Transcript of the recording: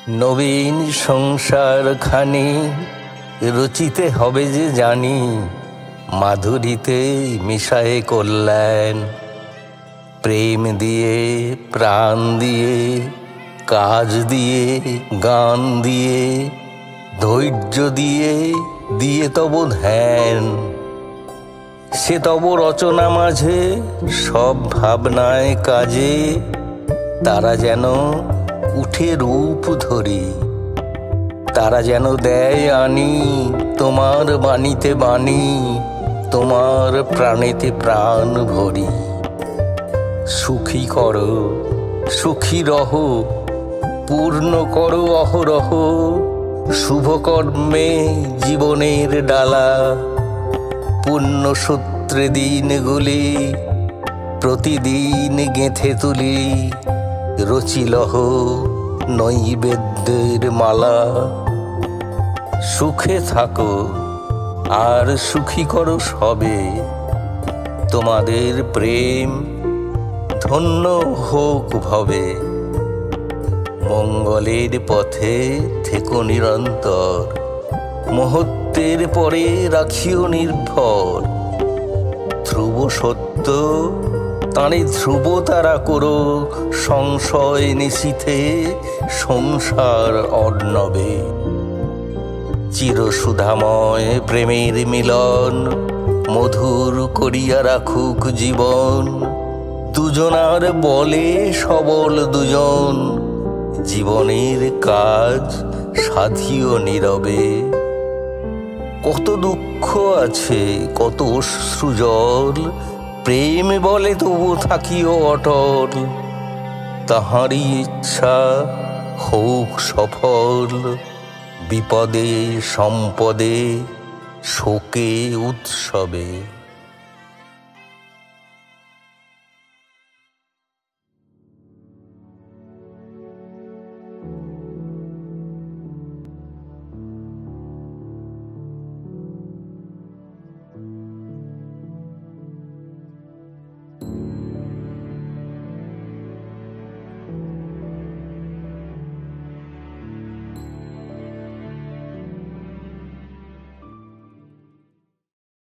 নবীন সংসার খানি রচিতে হবে যে জানি, মাধুরীতে মিশায়ে কল্যাণ। প্রেম দিয়ে, প্রাণ দিয়ে, কাজ দিয়ে, গান দিয়ে, ধৈর্য দিয়ে, দিয়ে তব ধ্যান। সে তব রচনা মাঝে সব ভাবনায় কাজে, তারা যেন উঠে রূপ ধরি, তারা যেন দেয় আনি তোমার বাণীতে বাণী, তোমার প্রাণেতে প্রাণ ভরি। সুখী করো, সুখী রহ, পূর্ণ করো অহরহ, শুভকর্মে জীবনের ডালা। পুণ্য সূত্রে দিনগুলি প্রতিদিন গেঁথে তুলি, রচিলহ নৈবেদ্যের মালা। সুখে থাকো আর সুখী করো সবে, তোমাদের প্রেম ধন্য হোক ভবে। মঙ্গলের পথে থেকো নিরন্তর, মুহূর্তের পরে রাখিও নির্ভর। ধ্রুব সত্য তাঁরে ধ্রুব তারা করো, সংশয় নিশীথে সংসার অর্ণবে। চিরসুধাময় প্রেমের মিলন মধুর করিয়া রাখুক জীবন। দুজনার বলে সবল দুজন, জীবনের কাজ সাধিও নীরবে। কত দুঃখ আছে, কত অশ্রুজল, প্রেম বলে তবু থাকিও অটল। তাহারই ইচ্ছা হোক সফল, বিপদে সম্পদে শোকে উৎসবে।